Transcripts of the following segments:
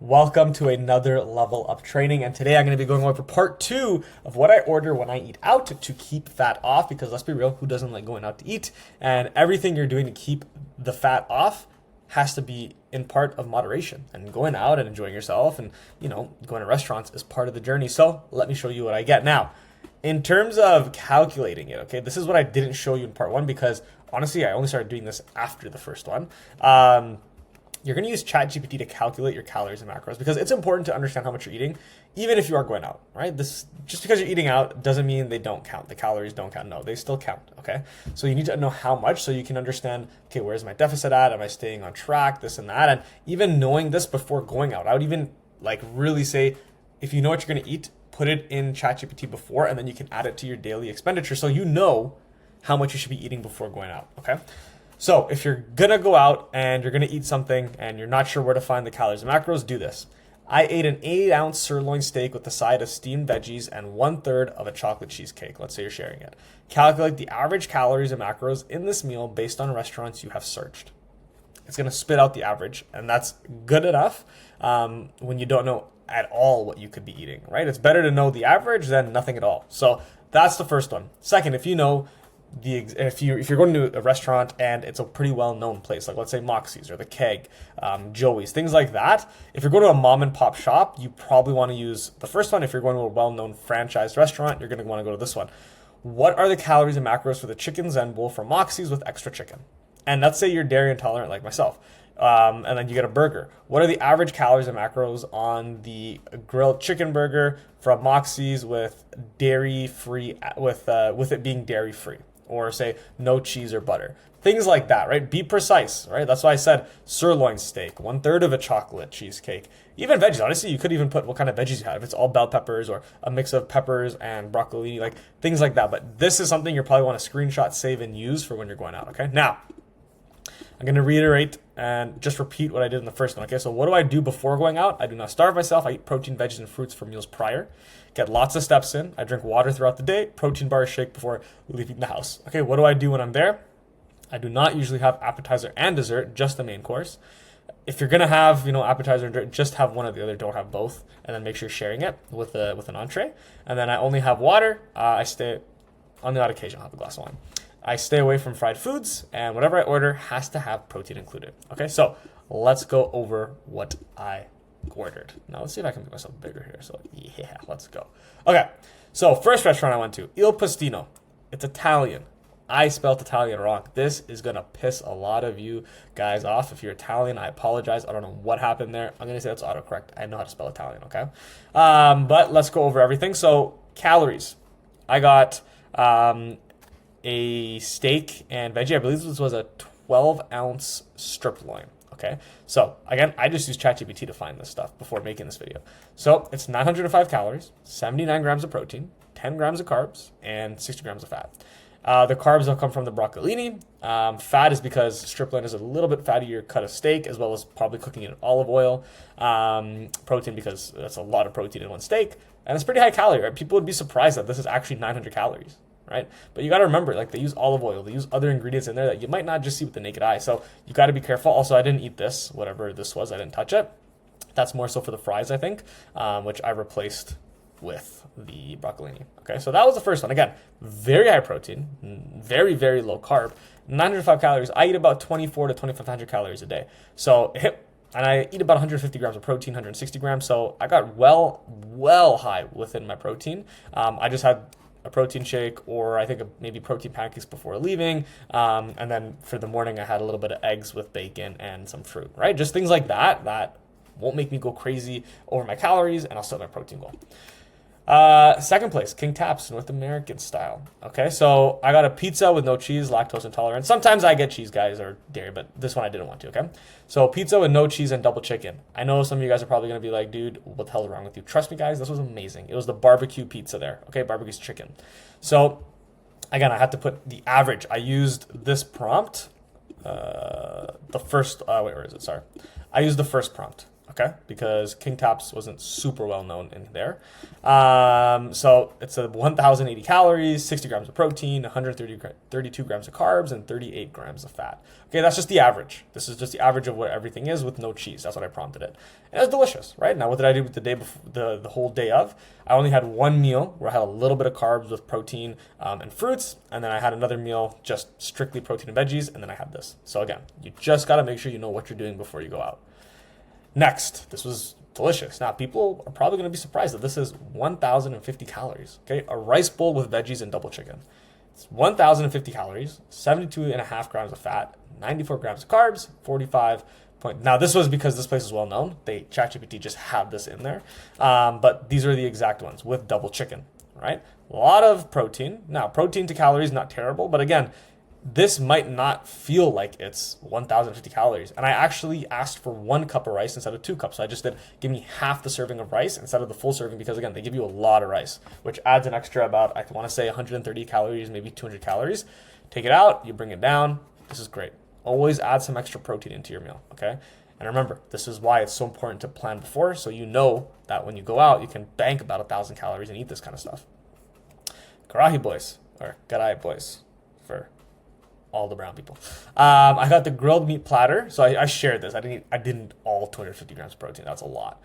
Welcome to another level up training, and today I'm going to be going over part 2 of what I order when I eat out to keep fat off, because let's be real, who doesn't like going out to eat? And everything you're doing to keep the fat off has to be in part of moderation, and going out and enjoying yourself and going to restaurants is part of the journey. So let me show you what I get. Now, in terms of calculating it, okay, this is what I didn't show you in part 1 because honestly I only started doing this after the first one. You're going to use ChatGPT to calculate your calories and macros because it's important to understand how much you're eating, even if you are going out, right? This just because you're eating out doesn't mean they don't count. The calories don't count. No, they still count, okay? So you need to know how much so you can understand, okay, where's my deficit at? Am I staying on track? This and that. And even knowing this before going out, I would even like really say, if you know what you're going to eat, put it in ChatGPT before, and then you can add it to your daily expenditure so you know how much you should be eating before going out, okay? So if you're gonna go out and you're gonna eat something and you're not sure where to find the calories and macros, do this. I ate an 8-ounce sirloin steak with a side of steamed veggies and 1/3 of a chocolate cheesecake. Let's say you're sharing it. Calculate the average calories and macros in this meal based on restaurants you have searched. It's gonna spit out the average, and that's good enough when you don't know at all what you could be eating, right? It's better to know the average than nothing at all. So that's the first one. Second, if you know if you're going to a restaurant and it's a pretty well-known place, like let's say Moxie's or the Keg, Joey's, things like that, if you're going to a mom and pop shop, you probably want to use the first one. If you're going to a well-known franchised restaurant, you're going to want to go to this one. What are the calories and macros for the chicken zen bowl from Moxie's with extra chicken? And let's say you're dairy intolerant like myself, and then you get a burger. What are the average calories and macros on the grilled chicken burger from Moxie's with dairy-free, with it being dairy-free? Or say no cheese or butter, things like that, right? Be precise, right? That's why I said sirloin steak, 1/3 of a chocolate cheesecake, even veggies. Honestly, you could even put what kind of veggies you have. If it's all bell peppers or a mix of peppers and broccoli, like things like that. But this is something you probably want to screenshot, save, and use for when you're going out, okay? Now, I'm going to reiterate and just repeat what I did in the first one, okay? So what do I do before going out? I do not starve myself. I eat protein, veggies, and fruits for meals prior. Get lots of steps in. I drink water throughout the day, protein bar shake before leaving the house. Okay, what do I do when I'm there? I do not usually have appetizer and dessert, just the main course. If you're gonna have, appetizer and dessert, just have one or the other. Don't have both, and then make sure you're sharing it with an entree. And then I only have water. I stay on the odd occasion. I'll have a glass of wine. I stay away from fried foods, and whatever I order has to have protein included. Okay, so let's go over what I ordered. Now let's see if I can make myself bigger here. So yeah, let's go. Okay, so first restaurant I went to, Il Postino. It's Italian. I spelled Italian wrong. This is gonna piss a lot of you guys off. If you're Italian, I apologize. I don't know what happened there. I'm gonna say that's autocorrect. I know how to spell Italian, okay? But let's go over everything. So calories. I got a steak and veggie. I believe this was a 12-ounce strip loin. Okay, so again, I just used ChatGPT to find this stuff before making this video. So it's 905 calories, 79 grams of protein, 10 grams of carbs, and 60 grams of fat. The carbs will come from the broccolini. Fat is because strip loin is a little bit fattier cut of steak, as well as probably cooking it in olive oil. Protein, because that's a lot of protein in one steak, and it's pretty high calorie, right? People would be surprised that this is actually 900 calories. Right? But you got to remember, like, they use olive oil, they use other ingredients in there that you might not just see with the naked eye. So you got to be careful. Also, I didn't eat this, whatever this was, I didn't touch it. That's more so for the fries, I think, which I replaced with the broccolini. Okay, so that was the first one. Again, very high protein, very, very low carb, 905 calories. I eat about 24 to 2500 calories a day. So and I eat about 150 grams of protein, 160 grams. So I got well high within my protein. I just had a protein shake, or I think maybe protein pancakes before leaving. And then for the morning, I had a little bit of eggs with bacon and some fruit, right? Just things like that won't make me go crazy over my calories, and I'll still have my protein goal. Second place, King Taps, North American style. Okay, so I got a pizza with no cheese, lactose intolerant. Sometimes I get cheese, guys, or dairy, but this one I didn't want to, okay? So pizza with no cheese and double chicken. I know some of you guys are probably going to be like, dude, what the hell is wrong with you? Trust me, guys, this was amazing. It was the barbecue pizza there, okay? Barbecue's chicken. So, again, I had to put the average. I used this prompt, where is it? Sorry. I used the first prompt. okay? Because King Taps wasn't super well known in there. So it's a 1,080 calories, 60 grams of protein, 132 grams of carbs, and 38 grams of fat. Okay, that's just the average. This is just the average of what everything is with no cheese. That's what I prompted it. And it's delicious, right? Now, what did I do with the day before, the whole day of? I only had one meal where I had a little bit of carbs with protein and fruits, and then I had another meal just strictly protein and veggies, and then I had this. So again, you just got to make sure you know what you're doing before you go out. Next, this was delicious. Now, people are probably going to be surprised that this is 1,050 calories. Okay, a rice bowl with veggies and double chicken. It's 1,050 calories, 72.5 grams of fat, 94 grams of carbs, 45 point. Now, this was because this place is well known. ChatGPT just had this in there, but these are the exact ones with double chicken. Right, a lot of protein. Now, protein to calories not terrible, but again, this might not feel like it's 1,050 calories. And I actually asked for 1 cup of rice instead of 2 cups. So I just did, give me half the serving of rice instead of the full serving, because again, they give you a lot of rice, which adds an extra about, I want to say 130 calories, maybe 200 calories. Take it out, you bring it down. This is great. Always add some extra protein into your meal, okay? And remember, this is why it's so important to plan before, so you know that when you go out, you can bank about 1,000 calories and eat this kind of stuff. Karahi boys, or Garai boys, for all the brown people. I got the grilled meat platter. So I shared this. I didn't all 250 grams of protein. That's a lot.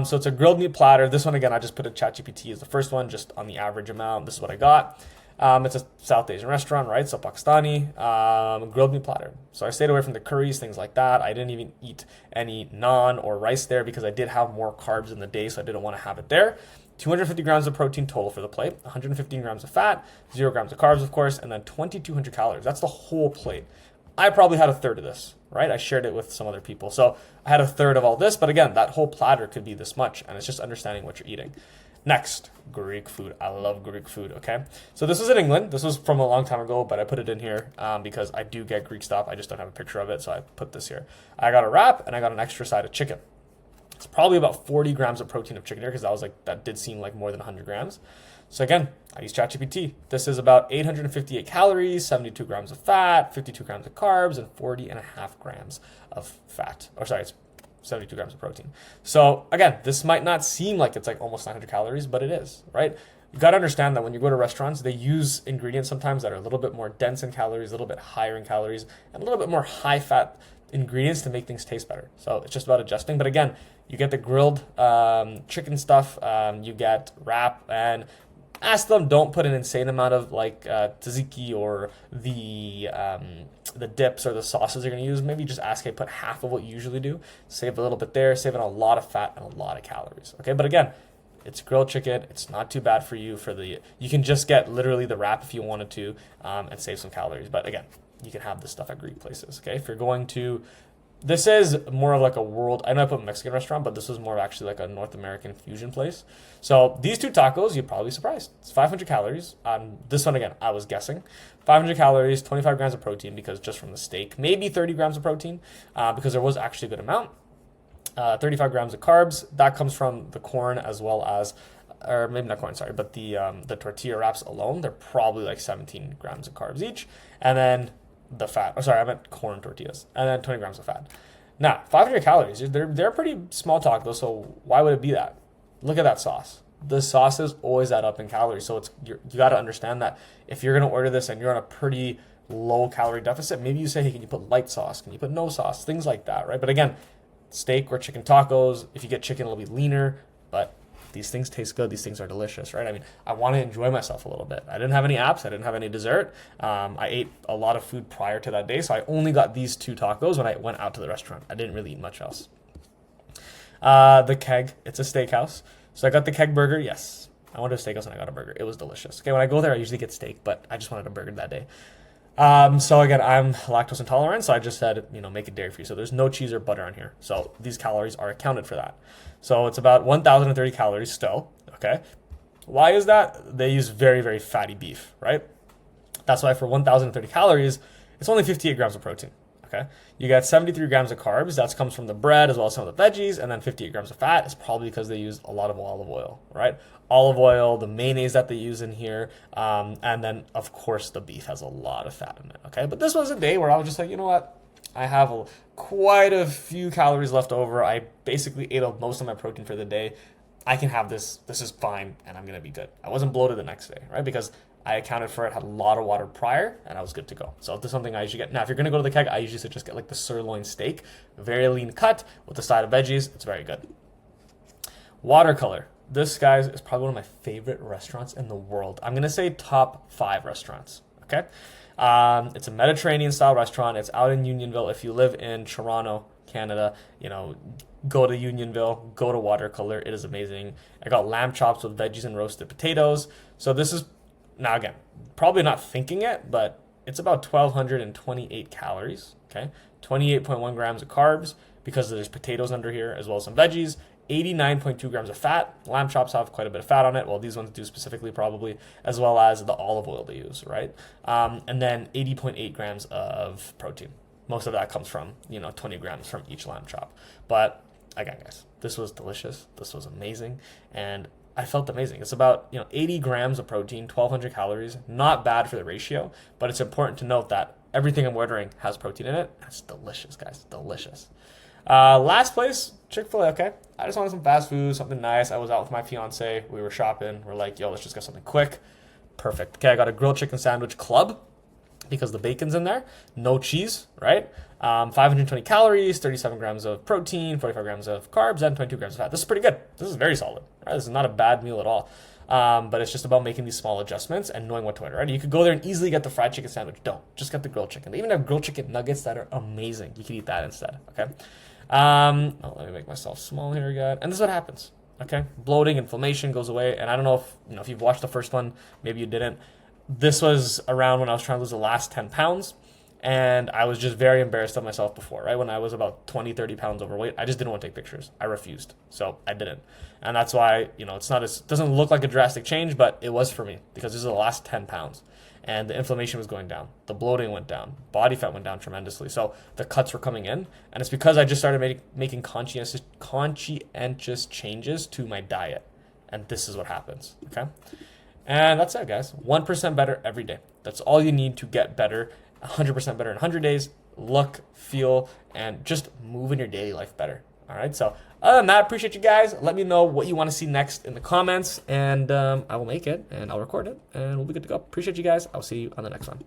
So it's a grilled meat platter. This one, again, I just put a ChatGPT as the first one, just on the average amount. This is what I got. It's a South Asian restaurant, right? So Pakistani, grilled meat platter. So I stayed away from the curries, things like that. I didn't even eat any naan or rice there because I did have more carbs in the day, so I didn't want to have it there. 250 grams of protein total for the plate, 115 grams of fat, 0 grams of carbs, of course, and then 2,200 calories. That's the whole plate. I probably had a third of this, right? I shared it with some other people. So I had a third of all this, but again, that whole platter could be this much, and it's just understanding what you're eating. Next, Greek food. I love Greek food, okay? So this was in England. This was from a long time ago, but I put it in here because I do get Greek stuff. I just don't have a picture of it, so I put this here. I got a wrap, and I got an extra side of chicken. It's probably about 40 grams of protein of chicken here, because that did seem like more than 100 grams. So again, I use ChatGPT. This is about 858 calories, 72 grams of fat, 52 grams of carbs, and 40.5 grams of fat. Or sorry, it's 72 grams of protein. So again, this might not seem like it's like almost 900 calories, but it is, right? You got to understand that when you go to restaurants, they use ingredients sometimes that are a little bit more dense in calories, a little bit higher in calories, and a little bit more high fat ingredients to make things taste better. So it's just about adjusting. But again, you get the grilled chicken stuff, you get wrap, and ask them, don't put an insane amount of like tzatziki or the dips or the sauces you're going to use. Maybe just ask, hey, put half of what you usually do. Save a little bit there, saving a lot of fat and a lot of calories. Okay, but again, it's grilled chicken. It's not too bad for you. You can just get literally the wrap if you wanted to and save some calories. But again, you can have this stuff at Greek places. Okay, if you're going to, this is more of like a world, I know I put Mexican restaurant, but this was more actually like a North American fusion place. So these 2 tacos, you're probably surprised. It's 500 calories. This one, again, I was guessing. 500 calories, 25 grams of protein, because just from the steak, maybe 30 grams of protein, because there was actually a good amount. 35 grams of carbs. That comes from the corn as well as, or maybe not corn, sorry, but the tortilla wraps alone. They're probably like 17 grams of carbs each. And then the fat, I meant corn tortillas, and then 20 grams of fat. Now, 500 calories, they're pretty small tacos, so why would it be that? Look at that sauce. The sauces always add up in calories, so you got to understand that if you're going to order this and you're on a pretty low calorie deficit, maybe you say, hey, can you put light sauce? Can you put no sauce? Things like that, right? But again, steak or chicken tacos, if you get chicken, it'll be leaner, but these things taste good. These things are delicious, right? I mean, I want to enjoy myself a little bit. I didn't have any apps. I didn't have any dessert. I ate a lot of food prior to that day, so I only got these 2 tacos when I went out to the restaurant. I didn't really eat much else. The Keg, it's a steakhouse. So I got the Keg burger. Yes, I went to a steakhouse and I got a burger. It was delicious. Okay, when I go there, I usually get steak, but I just wanted a burger that day. So again, I'm lactose intolerant, so I just said, make it dairy free. So there's no cheese or butter on here. So these calories are accounted for that. So it's about 1,030 calories still, okay? Why is that? They use very, very fatty beef, right? That's why for 1,030 calories, it's only 58 grams of protein, okay? You got 73 grams of carbs. That comes from the bread as well as some of the veggies, and then 58 grams of fat is probably because they use a lot of olive oil, right? Olive oil, the mayonnaise that they use in here, and then, of course, the beef has a lot of fat in it, okay? But this was a day where I was just like, you know what? I have quite a few calories left over. I basically ate up most of my protein for the day. I can have this. This is fine, and I'm gonna be good. I wasn't bloated the next day, right? Because I accounted for it, had a lot of water prior, and I was good to go. So this is something I usually get. Now, if you're gonna go to the keg, I usually suggest get like the sirloin steak, very lean cut with a side of veggies. It's very good. Watercolor. This, guys, is probably one of my favorite restaurants in the world. I'm gonna say top 5 restaurants. Okay, it's a Mediterranean style restaurant. It's out in Unionville. If you live in Toronto, Canada, go to Unionville, go to Watercolor. It is amazing. I got lamb chops with veggies and roasted potatoes. So this is, now again, probably not thinking it, but it's about 1,228 calories. Okay, 28.1 grams of carbs because there's potatoes under here as well as some veggies. 89.2 grams of fat. Lamb chops have quite a bit of fat on it. Well, these ones do specifically probably, as well as the olive oil they use, right? And then 80.8 grams of protein. Most of that comes from, 20 grams from each lamb chop. But again, guys, this was delicious. This was amazing. And I felt amazing. It's about, 80 grams of protein, 1,200 calories. Not bad for the ratio, but it's important to note that everything I'm ordering has protein in it. It's delicious, guys. Delicious. Last place, Chick-fil-A. Okay, I just wanted some fast food, something nice. I was out with my fiance. We were shopping. We're like, yo, let's just get something quick. Perfect. Okay, I got a grilled chicken sandwich club because the bacon's in there. No cheese, right? 520 calories, 37 grams of protein, 45 grams of carbs, and 22 grams of fat. This is pretty good. This is very solid. Right? This is not a bad meal at all. But it's just about making these small adjustments and knowing what to order, right? You could go there and easily get the fried chicken sandwich. Don't. Just get the grilled chicken. They even have grilled chicken nuggets that are amazing. You can eat that instead, okay? Let me make myself small here again. And this is what happens, okay? Bloating, inflammation goes away. And I don't know if you've watched the first one. Maybe you didn't. This was around when I was trying to lose the last 10 pounds. And I was just very embarrassed of myself before, right? When I was about 20, 30 pounds overweight, I just didn't want to take pictures. I refused. So I didn't. And that's why, it doesn't look like a drastic change, but it was for me because this is the last 10 pounds. And the inflammation was going down. The bloating went down. Body fat went down tremendously. So the cuts were coming in. And it's because I just started making conscientious changes to my diet. And this is what happens, okay? And that's it, guys. 1% better every day. That's all you need to get better. 100% better in 100 days. Look, feel, and just move in your daily life better. All right. So other than that, appreciate you guys. Let me know what you want to see next in the comments, and I will make it, and I'll record it, and we'll be good to go. Appreciate you guys. I'll see you on the next one.